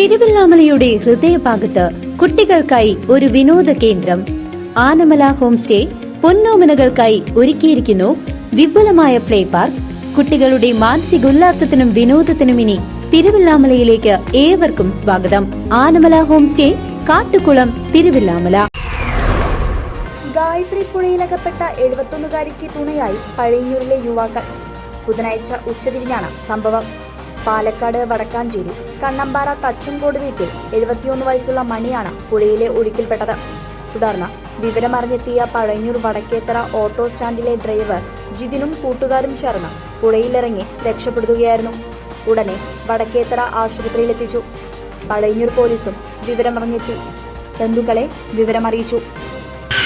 തിരുവല്ലാമലയുടെ ഹൃദയഭാഗത്ത് കുട്ടികൾക്കായി ഒരു വിനോദ കേന്ദ്രം ആനമല ഹോം സ്റ്റേ പൊന്നോമനകൾക്കായി ഒരുക്കിയിരിക്കുന്നു വിപുലമായ പ്ലേ പാർക്ക്. കുട്ടികളുടെ മാനസികോല്ലാസത്തിനും വിനോദത്തിനും ഇനി തിരുവല്ലാമലയിലേക്ക് ഏവർക്കും സ്വാഗതം. Anamala home stay, Kattukulam, Thiruvilwamala. ഗായത്രി പുഴയിലകപ്പെട്ട 71കാരിക്ക് തുണയായി പഴയന്നൂരിലെ യുവാക്കൾ. ബുധനാഴ്ച ഉച്ചതിരിഞ്ഞാണ് സംഭവം. പാലക്കാട് വടക്കാഞ്ചേരി കണ്ണമ്പാറ തച്ചൻകോട് വീട്ടിൽ 71 വയസ്സുള്ള മണിയാണ് പുഴയിലെ ഒഴുക്കിൽപ്പെട്ടത്. തുടർന്ന് വിവരമറിഞ്ഞെത്തിയ പഴയന്നൂർ വടക്കേത്തറ ഓട്ടോ സ്റ്റാൻഡിലെ ഡ്രൈവർ ജിതിനും കൂട്ടുകാരും ചേർന്ന് പുഴയിലിറങ്ങി രക്ഷപ്പെടുത്തുകയായിരുന്നു. ഉടനെ വടക്കേത്തറ ആശുപത്രിയിലെത്തിച്ചു. പഴയന്നൂർ പോലീസും വിവരമറിഞ്ഞെത്തി ബന്ധുക്കളെ വിവരമറിയിച്ചു.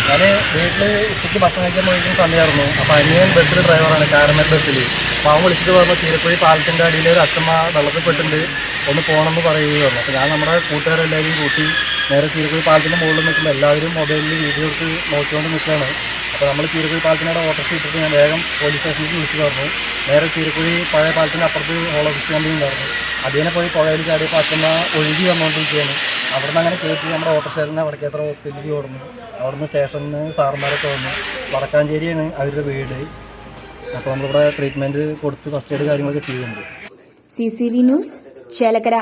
ഞാൻ വീട്ടിൽ ഉച്ചയ്ക്ക് ഭക്ഷണം കഴിക്കാൻ പോയിരിക്കുന്ന സമയമായിരുന്നു. അപ്പോൾ അനിയൻ ബസ്സിൽ ഡ്രൈവറാണ്, കാരമൽ ബസ്സിൽ. അപ്പോൾ അവൻ വിളിച്ചിട്ട് പറഞ്ഞു ചീരക്കുഴി പാലത്തിൻ്റെ അടിയിൽ ഒരു അച്ഛമ്മ വെള്ളത്തിൽ പെട്ടിട്ടുണ്ട്, ഒന്ന് പോകണമെന്ന് പറയുകയായിരുന്നു. അപ്പോൾ ഞാൻ നമ്മുടെ കൂട്ടുകാരെല്ലാവരും കൂട്ടി നേരെ ചീരക്കുഴി പാലത്തിൻ്റെ മുകളിൽ നിൽക്കുമ്പോൾ എല്ലാവരും മൊബൈലിൽ വീഡിയോ എടുത്ത് നോക്കിക്കൊണ്ട് നിൽക്കുകയാണ്. അപ്പോൾ നമ്മൾ ചീരക്കുഴി പാലത്തിനോട് ഓട്ടോറിക്ഷ ഇട്ടിട്ട് ഞാൻ വേഗം പോലീസ് സ്റ്റേഷനിലേക്ക് വിളിച്ച് പറഞ്ഞു. നേരെ ചീരക്കുഴി പഴയ പാലത്തിൻ്റെ അപ്പുറത്ത് ഓളോഫീസ് കമ്പനി ഉണ്ടായിരുന്നു. അതിനെ പോയി പുഴയിൽ ചാടിയപ്പോൾ അച്ഛമ്മ ഒഴുകി വന്നുകൊണ്ടിരിക്കുകയാണ്. അവിടെ നിന്ന് അങ്ങനെ കയറ്റി നമ്മുടെ ഓട്ടോറിക്ഷേനെ വടക്കേത്തറ ഹോസ്പിറ്റലിലേക്ക് ഓടുന്നു. അവിടുന്ന് സ്റ്റേഷനിൽ നിന്ന് സാറന്മാരൊക്കെ വന്നു. വടക്കാഞ്ചേരിയാണ് അവരുടെ വീട്. അപ്പോൾ നമ്മളിവിടെ ട്രീറ്റ്മെൻറ്റ് കൊടുത്ത് ഫസ്റ്റ് എയ്ഡ് കാര്യങ്ങളൊക്കെ ചെയ്യുന്നുണ്ട്. CCV news, Chelakkara.